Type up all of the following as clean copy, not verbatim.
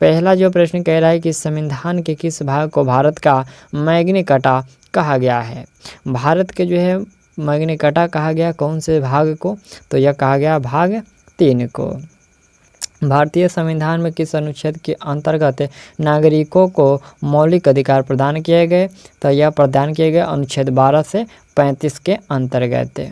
पहला जो प्रश्न कह रहा है कि संविधान के किस भाग को भारत का मैग्ना कार्टा कहा गया है। भारत के जो है मैग्ना कार्टा कहा गया कौन से भाग को, तो यह कहा गया भाग 3 को। भारतीय संविधान में किस अनुच्छेद के अंतर्गत नागरिकों को मौलिक अधिकार प्रदान किए गए, तो यह प्रदान किए गए अनुच्छेद 12 से 35 के अंतर्गत।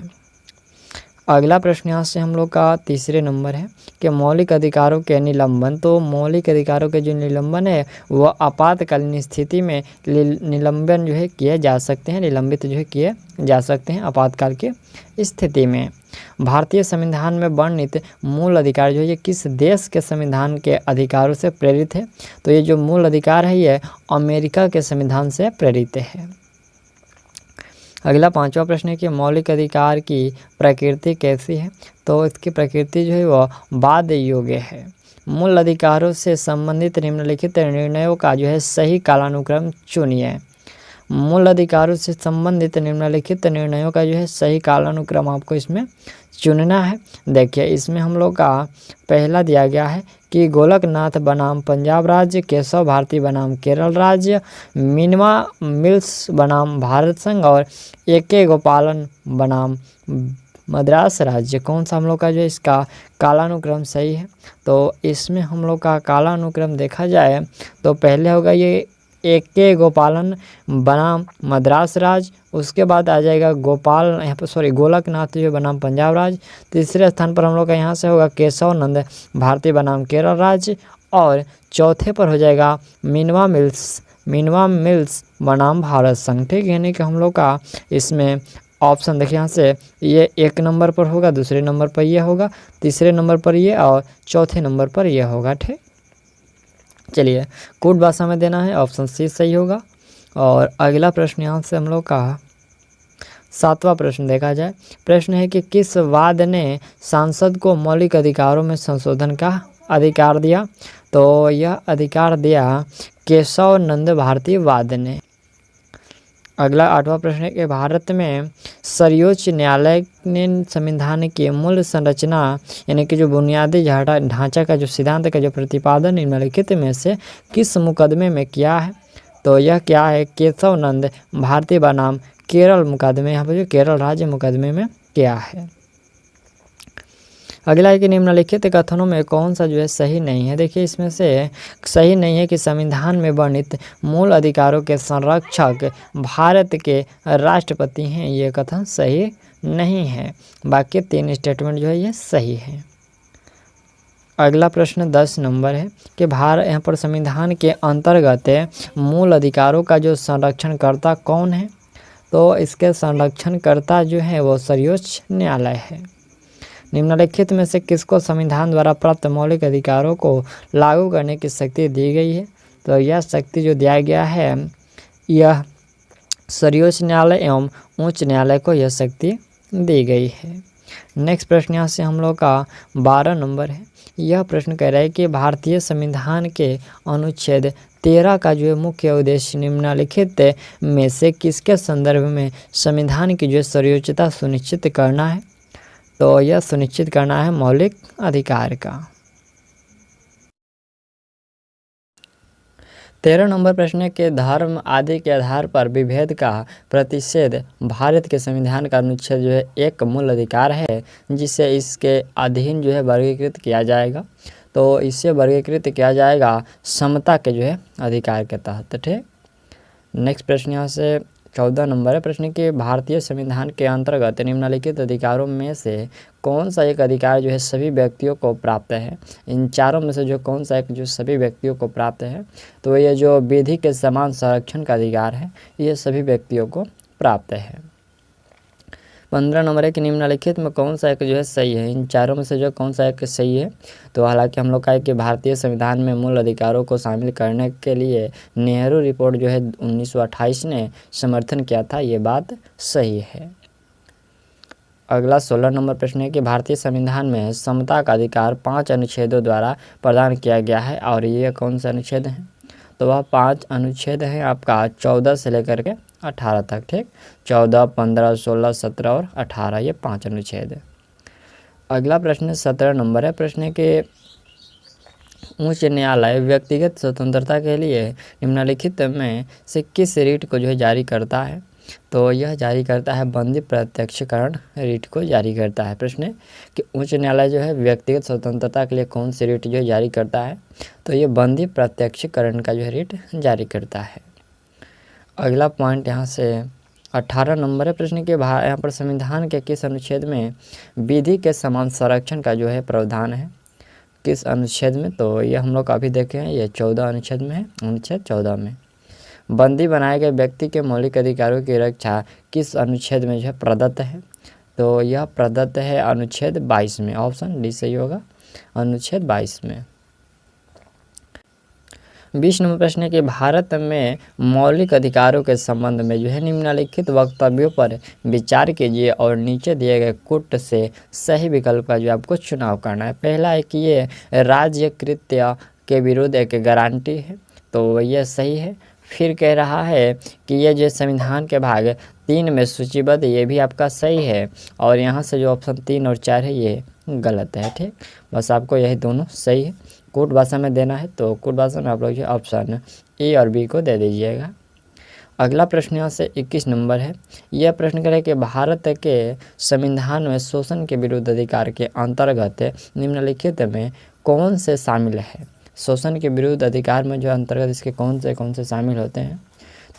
अगला प्रश्न यहाँ से हम लोग का तीसरे नंबर है कि मौलिक अधिकारों के निलंबन। तो मौलिक अधिकारों के जो निलंबन है वह आपातकालीन स्थिति में निलंबन जो है किए जा सकते हैं, निलंबित जो है किए जा सकते हैं आपातकाल की स्थिति में। भारतीय संविधान में वर्णित मूल अधिकार जो है ये किस देश के संविधान के अधिकारों से प्रेरित है, तो ये जो मूल अधिकार है ये अमेरिका के संविधान से प्रेरित है। अगला 5वां प्रश्न है कि मौलिक अधिकार की प्रकृति कैसी है, तो इसकी प्रकृति जो है वह बाध्य योग्य है। मूल अधिकारों से संबंधित निम्नलिखित निर्णयों का जो है सही कालानुक्रम चुनिए। मूल अधिकारों से संबंधित निम्नलिखित निर्णयों का जो है सही कालानुक्रम आपको इसमें चुनना है। देखिए इसमें हम लोग का पहला दिया गया है कि गोलकनाथ बनाम पंजाब राज्य, केशव भारती बनाम केरल राज्य, मिनवा मिल्स बनाम भारत संघ और ए.के. गोपालन बनाम मद्रास राज्य। कौन सा हम लोग का जो इसका कालानुक्रम सही है, तो इसमें हम लोग का कालानुक्रम देखा जाए तो पहले होगा ये ए.के. गोपालन बनाम मद्रास राज्य, उसके बाद आ जाएगा गोलकनाथ जो बनाम पंजाब राज्य। तीसरे स्थान पर हम लोग का यहाँ से होगा केशव नंद भारती बनाम केरल राज्य और चौथे पर हो जाएगा मिनवा मिल्स बनाम भारत संघ। ठीक, यानी कि हम लोग का इसमें ऑप्शन देखिए यहाँ से ये 1 नंबर पर होगा, दूसरे नंबर पर ये होगा, तीसरे नंबर पर ये और चौथे नंबर पर ये होगा। ठीक, चलिए कूट भाषा में देना है, ऑप्शन सी सही होगा। और अगला प्रश्न यहाँ से हम लोग का 7वां प्रश्न देखा जाए। प्रश्न है कि किस वाद ने सांसद को मौलिक अधिकारों में संशोधन का अधिकार दिया, तो यह अधिकार दिया केशव नंद भारती वाद ने। अगला 8वां प्रश्न है कि भारत में सर्वोच्च न्यायालय ने संविधान की मूल संरचना यानी कि जो बुनियादी ढांचा का जो सिद्धांत का जो प्रतिपादन निम्नलिखित में से किस मुकदमे में किया है, तो यह क्या है केशव नंद भारती बनाम केरल मुकदमे, यहाँ पर जो केरल राज्य मुकदमे में किया है। अगला है कि निम्नलिखित कथनों में कौन सा जो है सही नहीं है। देखिए इसमें से सही नहीं है कि संविधान में वर्णित मूल अधिकारों के संरक्षक भारत के राष्ट्रपति हैं, ये कथन सही नहीं है। बाकी 3 स्टेटमेंट जो है ये सही है। अगला प्रश्न 10 नंबर है कि यहाँ पर संविधान के अंतर्गत मूल अधिकारों का जो संरक्षणकर्ता कौन है, तो इसके संरक्षणकर्ता जो है वो सर्वोच्च न्यायालय है। निम्नलिखित में से किसको संविधान द्वारा प्राप्त मौलिक अधिकारों को लागू करने की शक्ति दी गई है, तो यह शक्ति जो दिया गया है यह सर्वोच्च न्यायालय एवं उच्च न्यायालय को यह शक्ति दी गई है। नेक्स्ट प्रश्न यहाँ से हम लोग का 12 नंबर है। यह प्रश्न कह रहा है कि भारतीय संविधान के अनुच्छेद 13 का जो है मुख्य उद्देश्य निम्नलिखित में से किसके संदर्भ में संविधान की जो सर्वोच्चता सुनिश्चित करना है, तो यह सुनिश्चित करना है मौलिक अधिकार का। 13 नंबर प्रश्न के धर्म आदि के आधार पर विभेद का प्रतिषेध भारत के संविधान का अनुच्छेद जो है एक मूल अधिकार है जिसे इसके अधीन जो है वर्गीकृत किया जाएगा, तो इसे वर्गीकृत किया जाएगा समता के जो है अधिकार के तहत। ठीक, नेक्स्ट प्रश्न यहाँ से 14 नंबर है। प्रश्न के भारतीय संविधान के अंतर्गत निम्नलिखित अधिकारों में से कौन सा एक अधिकार जो है सभी व्यक्तियों को प्राप्त है। इन चारों में से जो कौन सा एक जो सभी व्यक्तियों को प्राप्त है, तो ये जो विधि के समान संरक्षण का अधिकार है ये सभी व्यक्तियों को प्राप्त है। 15 नंबर है कि निम्नलिखित में कौन सा एक जो है सही है। इन चारों में से जो कौन सा एक सही है, तो हालांकि हम लोग का है कि भारतीय संविधान में मूल अधिकारों को शामिल करने के लिए नेहरू रिपोर्ट जो है 1928 ने समर्थन किया था, ये बात सही है। अगला 16 नंबर प्रश्न है कि भारतीय संविधान में समता का अधिकार 5 अनुच्छेदों द्वारा प्रदान किया गया है और ये कौन से अनुच्छेद हैं, तो वह 5 अनुच्छेद हैं आपका 14 से लेकर के 18 तक। ठीक, 14, 15, 16, 17 और 18 ये 5 अनुच्छेद है। अगला प्रश्न 17 नंबर है। प्रश्न के उच्च न्यायालय व्यक्तिगत स्वतंत्रता के लिए निम्नलिखित में से किस रीट को जो है जारी करता है? तो यह जारी करता है बंदी प्रत्यक्षीकरण रीट को जारी करता है। प्रश्न है कि उच्च न्यायालय जो है व्यक्तिगत स्वतंत्रता के लिए कौन सी रीट जो है जारी करता है? तो ये बंदी प्रत्यक्षीकरण का जो है रीट जारी करता है। अगला पॉइंट यहाँ से 18 नंबर है प्रश्न के यहाँ पर संविधान के किस अनुच्छेद में विधि के समान संरक्षण का जो है प्रावधान है? किस अनुच्छेद में? तो ये हम लोग अभी देखे हैं, ये 14 अनुच्छेद में है, अनुच्छेद 14 में। बंदी बनाए गए व्यक्ति के मौलिक अधिकारों की रक्षा किस अनुच्छेद में जो है प्रदत्त है? तो यह प्रदत्त है अनुच्छेद 22 में। ऑप्शन डी सही होगा, अनुच्छेद 22 में। 20 नंबर प्रश्न है कि भारत में मौलिक अधिकारों के संबंध में जो है निम्नलिखित वक्तव्यों पर विचार कीजिए और नीचे दिए गए कुट से सही विकल्प का जो आपको चुनाव करना है। पहला है कि ये राज्य कृत्य के विरुद्ध एक गारंटी है, तो यह सही है। फिर कह रहा है कि ये जो संविधान के भाग 3 में सूचीबद्ध, ये भी आपका सही है। और यहाँ से जो ऑप्शन 3 और 4 है ये गलत है। ठीक, बस आपको यही दोनों सही है। कूट भाषा में देना है तो कूट भाषा में आप लोग जो ऑप्शन ए और बी को दे दीजिएगा। अगला प्रश्न यहाँ से 21 नंबर है। यह प्रश्न करे कि भारत के संविधान में शोषण के विरुद्ध अधिकार के अंतर्गत निम्नलिखित में कौन से शामिल है? शोषण के विरुद्ध अधिकार में जो अंतर्गत इसके कौन से शामिल होते हैं?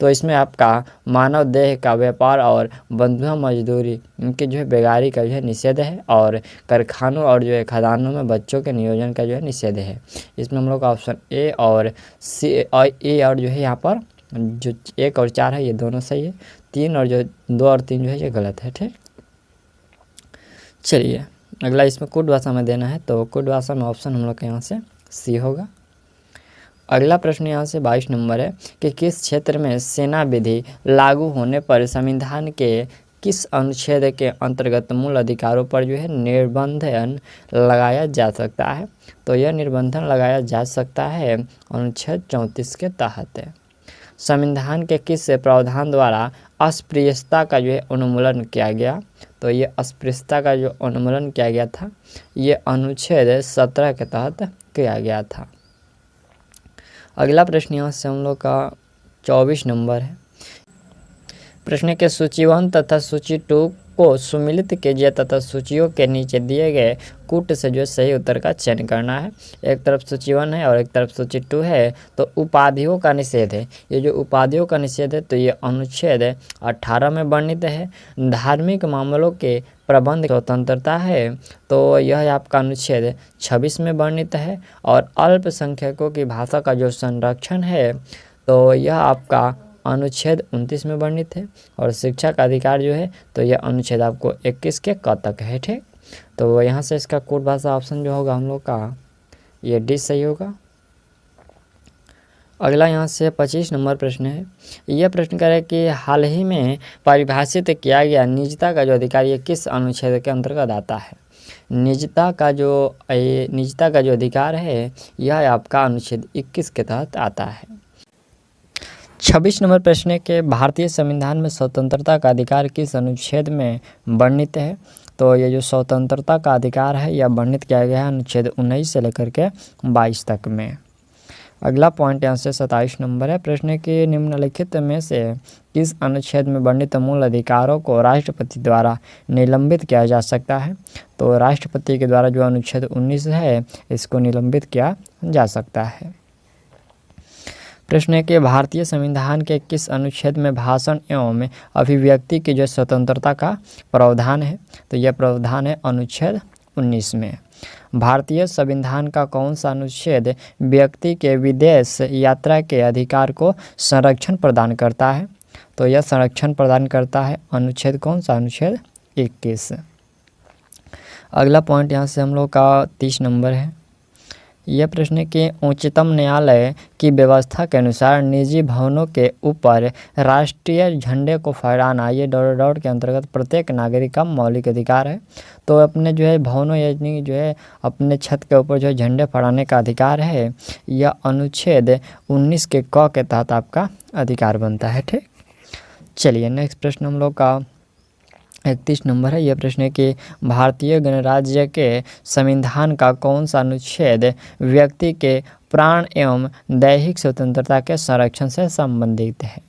तो इसमें आपका मानव देह का व्यापार और बंधुआ मजदूरी इनके जो है बेगारी का जो है निषेध है, और कारखानों और जो है खदानों में बच्चों के नियोजन का जो है निषेध है। इसमें हम लोग का ऑप्शन ए और सी और ए और जो है यहाँ पर जो 1 और 4 है ये दोनों सही है। 3 और जो 2 और 3 जो है ये गलत है। ठीक, चलिए अगला इसमें कुट भाषा में देना है तो कुट भाषा में ऑप्शन हम लोग के यहाँ से सी होगा। अगला प्रश्न यहाँ से 22 नंबर है कि किस क्षेत्र में सेना विधि लागू होने पर संविधान के किस अनुच्छेद के अंतर्गत मूल अधिकारों पर जो है निर्बंधन लगाया जा सकता है? तो यह निर्बंधन लगाया जा सकता है अनुच्छेद 34 के तहत। संविधान के किस प्रावधान द्वारा अस्पृश्यता का जो है उन्मूलन किया गया? तो ये अस्पृश्यता का जो उन्मूलन किया गया था ये अनुच्छेद 17 के तहत किया गया था। अगला प्रश्न यहाँ से हम लोग का 24 नंबर है। प्रश्न के सूची 1 तथा सूची 2 को सुमिलित कीजिए तथा सूचियों के नीचे दिए गए कूट से जो सही उत्तर का चयन करना है। एक तरफ सूची 1 है और एक तरफ सूची 2 है। तो उपाधियों का निषेध है, ये जो उपाधियों का निषेध है तो ये अनुच्छेद 18 में वर्णित है। धार्मिक मामलों के प्रबंध स्वतंत्रता है तो यह आपका अनुच्छेद 26 में वर्णित है। और अल्पसंख्यकों की भाषा का जो संरक्षण है तो यह आपका अनुच्छेद 29 में वर्णित है। और शिक्षा का अधिकार जो है तो यह अनुच्छेद आपको 21 के क तक है। ठीक, तो यहाँ से इसका कूट भाषा ऑप्शन जो होगा हम लोग का ये डी सही होगा। अगला यहाँ से 25 नंबर प्रश्न है। यह प्रश्न करे कि हाल ही में परिभाषित किया गया निजता का जो अधिकार ये किस अनुच्छेद के अंतर्गत आता है? निजता का जो अधिकार है यह आपका अनुच्छेद 21 के तहत आता है। 26 नंबर प्रश्न के भारतीय संविधान में स्वतंत्रता का अधिकार किस अनुच्छेद में वर्णित है? तो ये जो स्वतंत्रता का अधिकार है यह वर्णित किया गया है अनुच्छेद 19 से लेकर के 22 तक में। अगला पॉइंट यहाँ से 27 नंबर है। प्रश्न के निम्नलिखित में से किस अनुच्छेद में वर्णित मूल अधिकारों को राष्ट्रपति द्वारा निलंबित किया जा सकता है? तो राष्ट्रपति के द्वारा जो अनुच्छेद 19 है इसको निलंबित किया जा सकता है। प्रश्न है कि भारतीय संविधान के किस अनुच्छेद में भाषण एवं अभिव्यक्ति की जो स्वतंत्रता का प्रावधान है? तो यह प्रावधान है अनुच्छेद 19 में। भारतीय संविधान का कौन सा अनुच्छेद व्यक्ति के विदेश यात्रा के अधिकार को संरक्षण प्रदान करता है? तो यह संरक्षण प्रदान करता है अनुच्छेद कौन सा? अनुच्छेद 21। अगला पॉइंट यहाँ से हम लोग का 30 नंबर है। यह प्रश्न है कि उच्चतम न्यायालय की व्यवस्था के अनुसार निजी भवनों के ऊपर राष्ट्रीय झंडे को फहराना ये डॉट के अंतर्गत प्रत्येक नागरिक का मौलिक अधिकार है। तो अपने जो है भवनों यानी जो है अपने छत के ऊपर जो है झंडे फहराने का अधिकार है यह अनुच्छेद 19 के क के तहत आपका अधिकार बनता है। ठीक, चलिए नेक्स्ट प्रश्न हम लोग का 31 नंबर है यह प्रश्न है कि भारतीय गणराज्य के संविधान का कौन सा अनुच्छेद व्यक्ति के प्राण एवं दैहिक स्वतंत्रता के संरक्षण से संबंधित है।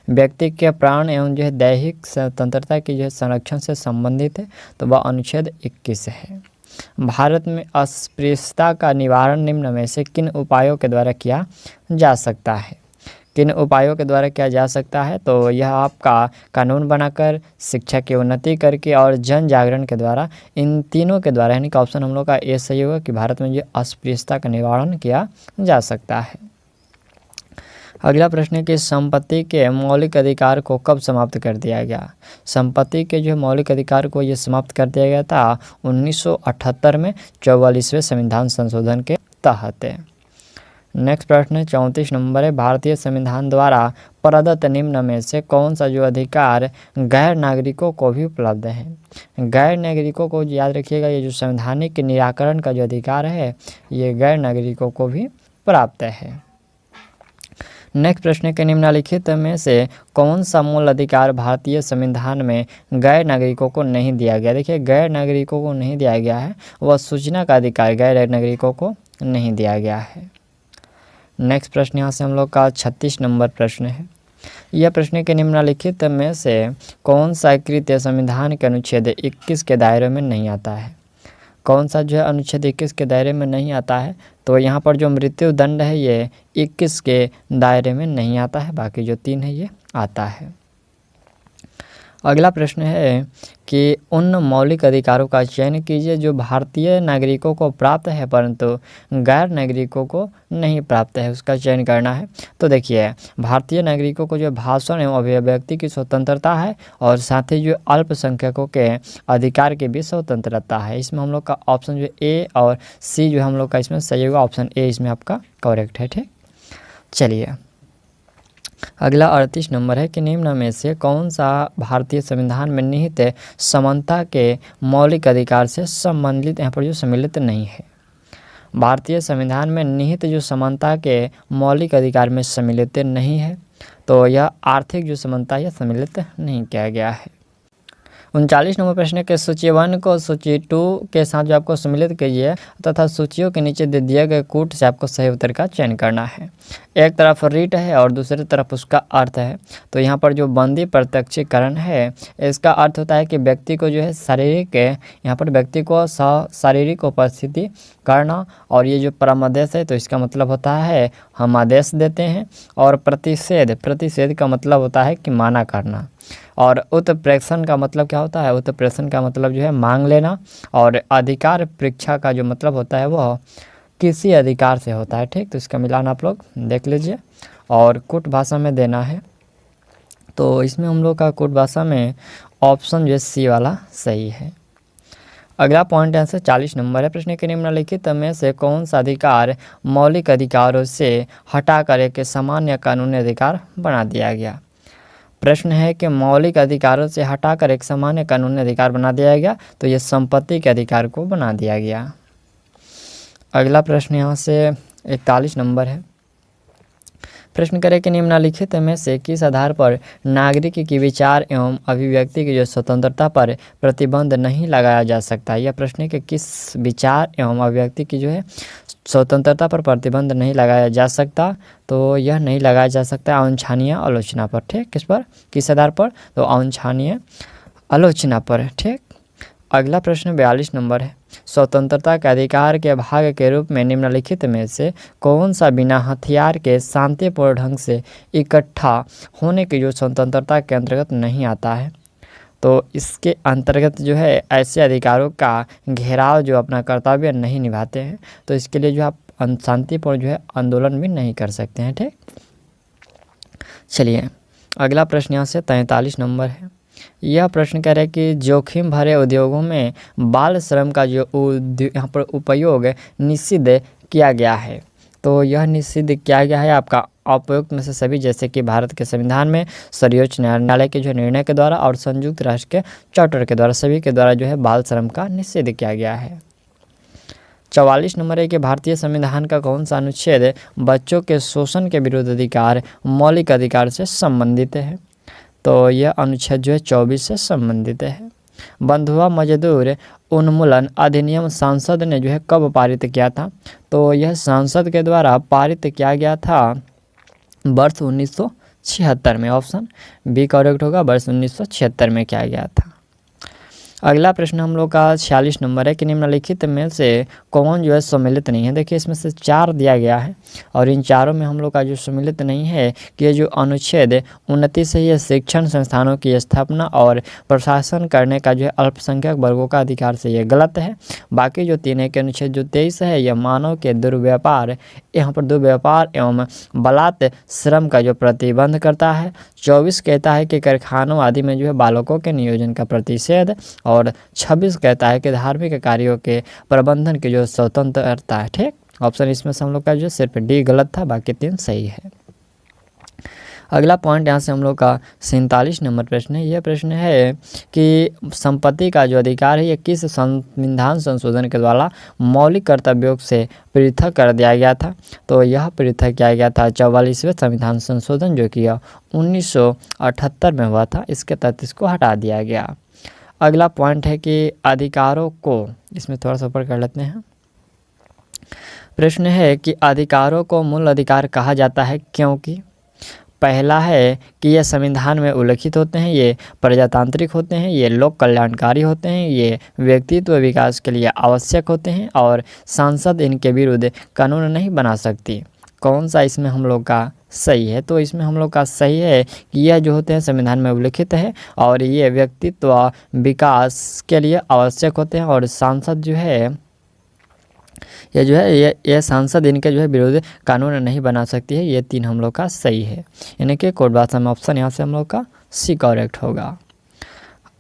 व्यक्ति के प्राण एवं जो है दैहिक स्वतंत्रता की जो है संरक्षण से संबंधित है, तो वह अनुच्छेद 21 है। भारत में अस्पृश्यता का निवारण निम्न में से किन उपायों के द्वारा किया जा सकता है। किन उपायों के द्वारा किया जा सकता है, तो यह आपका कानून बनाकर, शिक्षा की उन्नति करके और जन जागरण के द्वारा, इन तीनों के द्वारा, यानी कि ऑप्शन हम लोग का ए सही होगा कि भारत में जो अस्पृश्यता का निवारण किया जा सकता है। अगला प्रश्न है कि संपत्ति के मौलिक अधिकार को कब समाप्त कर दिया गया। संपत्ति के जो मौलिक अधिकार को ये समाप्त कर दिया गया था 1978 में 44वें संविधान संशोधन के तहत। नेक्स्ट प्रश्न है 34 नंबर है, भारतीय संविधान द्वारा प्रदत्त निम्न में से कौन सा जो अधिकार गैर नागरिकों को भी उपलब्ध है। गैर नागरिकों को याद रखिएगा, ये जो संवैधानिक निराकरण का जो अधिकार है ये गैर नागरिकों को भी प्राप्त है। नेक्स्ट प्रश्न के निम्नलिखित में से कौन सा मूल अधिकार भारतीय संविधान में गैर नागरिकों को नहीं दिया गया। देखिए गैर नागरिकों को नहीं दिया गया है, वह सूचना का अधिकार गैर नागरिकों को नहीं दिया गया है। नेक्स्ट प्रश्न यहाँ से हम लोग का 36 नंबर प्रश्न है। यह प्रश्न के निम्नलिखित में से कौन सा कृत्य संविधान के अनुच्छेद 21 के दायरे में नहीं आता है। कौन सा जो है अनुच्छेद 21 के दायरे में नहीं आता है, तो यहाँ पर जो मृत्यु दंड है ये 21 के दायरे में नहीं आता है, बाकी जो 3 है ये आता है। अगला प्रश्न है कि उन मौलिक अधिकारों का चयन कीजिए जो भारतीय नागरिकों को प्राप्त है परंतु गैर नागरिकों को नहीं प्राप्त है, उसका चयन करना है। तो देखिए भारतीय नागरिकों को जो भाषण एवं अभिव्यक्ति की स्वतंत्रता है और साथ ही जो अल्पसंख्यकों के अधिकार की भी स्वतंत्रता है। इसमें हम लोग का ऑप्शन जो ए और सी जो हम लोग का इसमें सही होगा, ऑप्शन ए इसमें आपका करेक्ट है। ठीक, चलिए अगला 38 नंबर है कि निम्न में से कौन सा भारतीय संविधान में निहित समानता के मौलिक अधिकार से संबंधित, यहाँ पर जो सम्मिलित नहीं है। भारतीय संविधान में निहित जो समानता के मौलिक अधिकार में सम्मिलित नहीं है, तो यह आर्थिक जो समानता यह सम्मिलित नहीं किया गया है। 39 नंबर प्रश्न के सूची 1 को सूची 2 के साथ जो आपको सम्मिलित कीजिए तथा सूचियों के नीचे दे दिए गए कूट से आपको सही उत्तर का चयन करना है। एक तरफ रीट है और दूसरी तरफ उसका अर्थ है, तो यहाँ पर जो बंदी प्रत्यक्षीकरण है इसका अर्थ होता है कि व्यक्ति को जो है शारीरिक, यहाँ पर व्यक्ति को शारीरिक उपस्थिति करना, और ये जो परमादेश है तो इसका मतलब होता है हम आदेश देते हैं, और प्रतिषेध का मतलब होता है कि माना करना, और उत्प्रेक्षण का मतलब क्या होता है, उत्प्रेक्षण का मतलब जो है मांग लेना, और अधिकार परीक्षा का जो मतलब होता है वह किसी अधिकार से होता है। ठीक, तो इसका मिलान आप लोग देख लीजिए और कूट भाषा में देना है। तो इसमें हम लोग का कूट भाषा में ऑप्शन जो है सी वाला सही है। अगला पॉइंट आंसर 40 नंबर है। प्रश्न के निम्नलिखित में से कौन सा अधिकार मौलिक अधिकारों से हटाकर एक सामान्य कानूनी अधिकार बना दिया गया। प्रश्न है कि मौलिक अधिकारों से हटाकर एक सामान्य कानूनी अधिकार बना दिया गया, तो ये संपत्ति के अधिकार को बना दिया गया। अगला प्रश्न यहाँ से 41 नंबर है। प्रश्न करें कि निम्नलिखित में से किस आधार पर नागरिक की विचार एवं अभिव्यक्ति की जो स्वतंत्रता पर प्रतिबंध नहीं लगाया जा सकता। यह प्रश्न है कि किस विचार एवं अभिव्यक्ति की जो है स्वतंत्रता पर प्रतिबंध नहीं लगाया जा सकता, तो यह नहीं लगाया जा सकता अवांछनीय आलोचना पर। ठीक, किस पर, किस आधार पर, तो अवांछनीय आलोचना पर। ठीक, अगला प्रश्न 42 नंबर है। स्वतंत्रता के अधिकार के भाग के रूप में निम्नलिखित में से कौन सा बिना हथियार के शांतिपूर्ण ढंग से इकट्ठा होने की जो स्वतंत्रता के अंतर्गत नहीं आता है। तो इसके अंतर्गत जो है ऐसे अधिकारों का घेराव जो अपना कर्तव्य नहीं निभाते हैं, तो इसके लिए जो आप शांतिपूर्ण जो है आंदोलन भी नहीं कर सकते हैं। ठीक, चलिए अगला प्रश्न यहाँ से 43 नंबर है। यह प्रश्न कह रहा है कि जोखिम भरे उद्योगों में बाल श्रम का जो यहाँ पर उपयोग निषिद्ध किया गया है, तो यह निषिद्ध किया गया है आपका उपयुक्त में से सभी, जैसे कि भारत के संविधान में, सर्वोच्च न्यायालय के जो निर्णय के द्वारा और संयुक्त राष्ट्र के चार्टर के द्वारा, सभी के द्वारा जो है बाल श्रम का निषेध किया गया है। 44 नंबर है कि भारतीय संविधान का कौन सा अनुच्छेद बच्चों के शोषण के विरुद्ध अधिकार मौलिक अधिकार से संबंधित है, तो यह अनुच्छेद जो है 24 से संबंधित है। बंधुआ मजदूर उन्मूलन अधिनियम संसद ने जो है कब पारित किया था? तो यह संसद के द्वारा पारित किया गया था वर्ष 1976 में। ऑप्शन बी करेक्ट होगा, वर्ष 1976 में किया गया था। अगला प्रश्न हम लोग का 46 नंबर है कि निम्नलिखित में से कौन जो है सम्मिलित नहीं है? देखिए इसमें से 4 दिया गया है और इन चारों में हम लोग का जो सम्मिलित नहीं है कि ये जो अनुच्छेद 29 है ये शिक्षण संस्थानों की स्थापना और प्रशासन करने का जो है अल्पसंख्यक वर्गों का अधिकार से ये गलत है। बाकी जो 3 है कि अनुच्छेद जो 23 है यह मानव के दुर्व्यापार, यहाँ पर दुर्व्यापार एवं बलात् श्रम का जो प्रतिबंध करता है। 24 कहता है कि कारखानों आदि में जो है बालकों के नियोजन का प्रतिषेध, और 26 कहता है कि धार्मिक कार्यों के प्रबंधन की जो स्वतंत्रता है। ठीक, ऑप्शन इसमें से हम लोग का जो सिर्फ डी गलत था, बाकी 3 सही है। अगला पॉइंट यहाँ से हम लोग का 47 नंबर प्रश्न है। यह प्रश्न है कि संपत्ति का जो अधिकार है ये किस संविधान संशोधन के द्वारा मौलिक कर्तव्यों से पृथक कर दिया गया था? तो यह पृथक किया गया था 44वें संविधान संशोधन जो कि 1978 में हुआ था। इसके तहत इसको हटा दिया गया। अगला पॉइंट है कि अधिकारों को, इसमें थोड़ा सा ऊपर कर लेते हैं। प्रश्न है कि अधिकारों को मूल अधिकार कहा जाता है क्योंकि पहला है कि ये संविधान में उल्लिखित होते हैं, ये प्रजातांत्रिक होते हैं, ये लोक कल्याणकारी होते हैं, ये व्यक्तित्व विकास के लिए आवश्यक होते हैं और संसद इनके विरुद्ध कानून नहीं बना सकती। कौन सा इसमें हम लोग का सही है? तो इसमें हम लोग का सही है कि यह जो होते हैं संविधान में उल्लिखित है और ये व्यक्तित्व विकास के लिए आवश्यक होते हैं और सांसद जो है ये जो है ये सांसद इनके जो है विरुद्ध कानून नहीं बना सकती है। ये 3 हम लोग का सही है, यानी कि कोड भाषा में ऑप्शन यहाँ से हम लोग का सी करेक्ट होगा।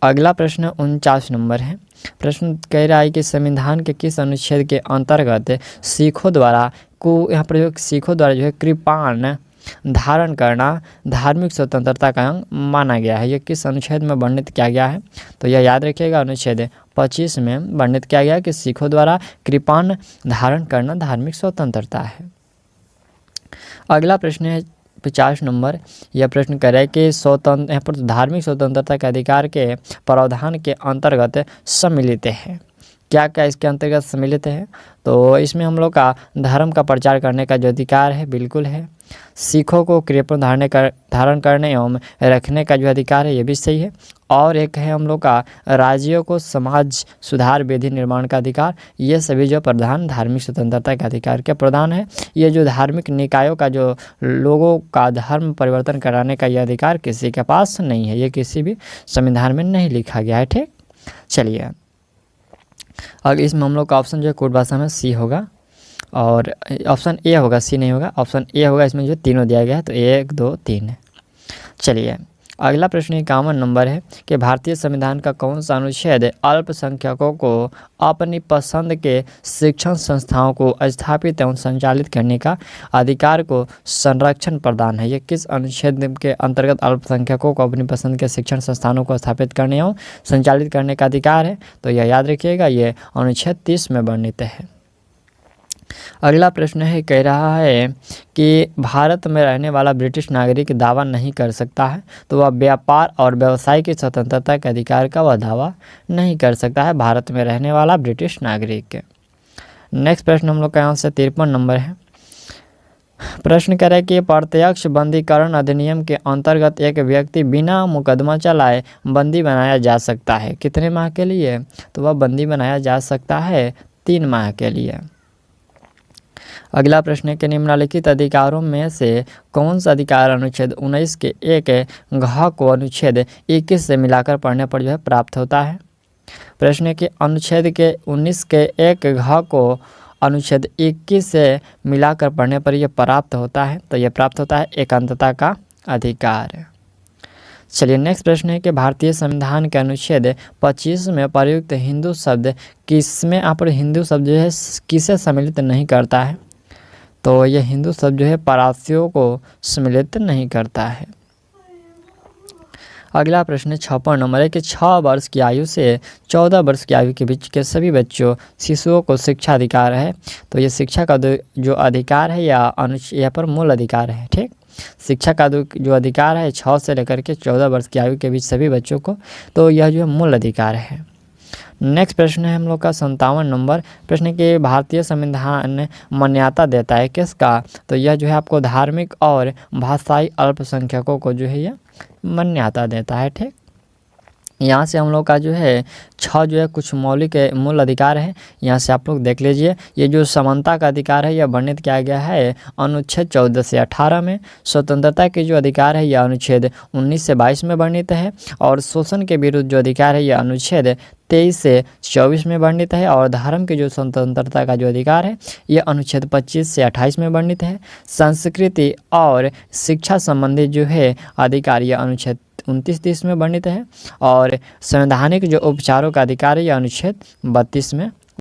अगला प्रश्न 49 नंबर है। प्रश्न कह रहा है कि संविधान के किस अनुच्छेद के अंतर्गत सिखों द्वारा यहाँ पर जो सिखों द्वारा जो है कृपाण धारण करना धार्मिक स्वतंत्रता का अंग माना गया है? ये किस अनुच्छेद में वर्णित किया गया है? तो यह याद रखिएगा, अनुच्छेद 25 में वर्णित किया गया है कि सिखों द्वारा कृपाण धारण करना धार्मिक स्वतंत्रता है। अगला प्रश्न है 50 नंबर। यह प्रश्न कर रहा है कि यहाँ पर धार्मिक स्वतंत्रता के अधिकार के प्रावधान के अंतर्गत सम्मिलित है। क्या क्या इसके अंतर्गत सम्मिलित है? तो इसमें हम लोग का धर्म का प्रचार करने का जो अधिकार है बिल्कुल है। सिखों को कृपाण धारण करने एवं रखने का जो अधिकार है ये भी सही है। और एक है हम लोग का राज्यों को समाज सुधार विधि निर्माण का अधिकार। ये सभी जो प्रधान धार्मिक स्वतंत्रता के अधिकार के प्रधान है। ये जो धार्मिक निकायों का जो लोगों का धर्म परिवर्तन कराने का यह अधिकार किसी के पास नहीं है, ये किसी भी संविधान में नहीं लिखा गया है। ठीक, चलिए अब इसमें हम लोग का ऑप्शन जो है कोड भाषा में सी होगा और ऑप्शन ए होगा, सी नहीं होगा, ऑप्शन ए होगा। इसमें जो तीनों दिया गया है तो 1 2 3 है। चलिए अगला प्रश्न 51 नंबर है कि भारतीय संविधान का कौन सा अनुच्छेद अल्पसंख्यकों को अपनी पसंद के शिक्षण संस्थाओं को स्थापित एवं संचालित करने का अधिकार को संरक्षण प्रदान है? ये किस अनुच्छेद के अंतर्गत अल्पसंख्यकों को अपनी पसंद के शिक्षण संस्थानों को स्थापित करने एवं संचालित करने का अधिकार है? तो यह याद रखिएगा, ये अनुच्छेद 30 में वर्णित है। अगला प्रश्न है कह रहा है कि भारत में रहने वाला ब्रिटिश नागरिक दावा नहीं कर सकता है, तो वह व्यापार और व्यवसाय की स्वतंत्रता के अधिकार का वह दावा नहीं कर सकता है, भारत में रहने वाला ब्रिटिश नागरिक। नेक्स्ट प्रश्न हम लोग का यहाँ से 53 नंबर है। प्रश्न कह रहा है कि प्रत्यक्ष बंदीकरण अधिनियम के अंतर्गत एक व्यक्ति बिना मुकदमा चलाए बंदी बनाया जा सकता है कितने माह के लिए? तो वह बंदी बनाया जा सकता है 3 माह के लिए। अगला प्रश्न है कि निम्नलिखित अधिकारों में से कौन सा अधिकार अनुच्छेद 19 के 1 घ को अनुच्छेद 21 से मिलाकर पढ़ने पर जो है प्राप्त होता है? प्रश्न है कि अनुच्छेद के 19 के 1 घ को अनुच्छेद 21 से मिलाकर पढ़ने पर यह प्राप्त होता है, तो यह प्राप्त होता है एकांतता का अधिकार। चलिए नेक्स्ट प्रश्न है कि भारतीय संविधान के अनुच्छेद 25 में प्रयुक्त हिंदू शब्द किसमें, यहाँ पर हिंदू शब्द जो है किसे सम्मिलित नहीं करता है? तो यह हिंदू शब्द जो है परासियों को सम्मिलित नहीं करता है। अगला प्रश्न 56 नंबर है कि 6 वर्ष की आयु से 14 वर्ष की आयु के बीच के सभी बच्चों शिशुओं को शिक्षा अधिकार है। तो ये शिक्षा का जो अधिकार है या यहाँ पर मूल अधिकार है। ठीक, शिक्षा का जो अधिकार है 6 से लेकर के 14 वर्ष की आयु के बीच सभी बच्चों को, तो यह जो है मूल अधिकार है। नेक्स्ट प्रश्न है हम लोग का 57 नंबर प्रश्न के भारतीय संविधान मान्यता देता है किसका? तो यह जो है आपको धार्मिक और भाषाई अल्पसंख्यकों को जो है यह मान्यता देता है। ठीक, यहाँ से हम लोग का जो है 6 जो है कुछ मौलिक मूल अधिकार है, यहाँ से आप लोग देख लीजिए। ये जो समानता का अधिकार है यह वर्णित किया गया है अनुच्छेद 14 से 18 में। स्वतंत्रता के जो अधिकार है यह अनुच्छेद 19 से 22 में वर्णित है। और शोषण के विरुद्ध जो अधिकार है यह अनुच्छेद 23 से 24 में वर्णित है। और धर्म की जो स्वतंत्रता का जो अधिकार है यह अनुच्छेद 25 से 28 में वर्णित है। संस्कृति और शिक्षा संबंधी जो है अधिकार यह अनुच्छेद 29-30 में वर्णित है। और संवैधानिक जो उपचारों का अधिकार है यह अनुच्छेद 32 में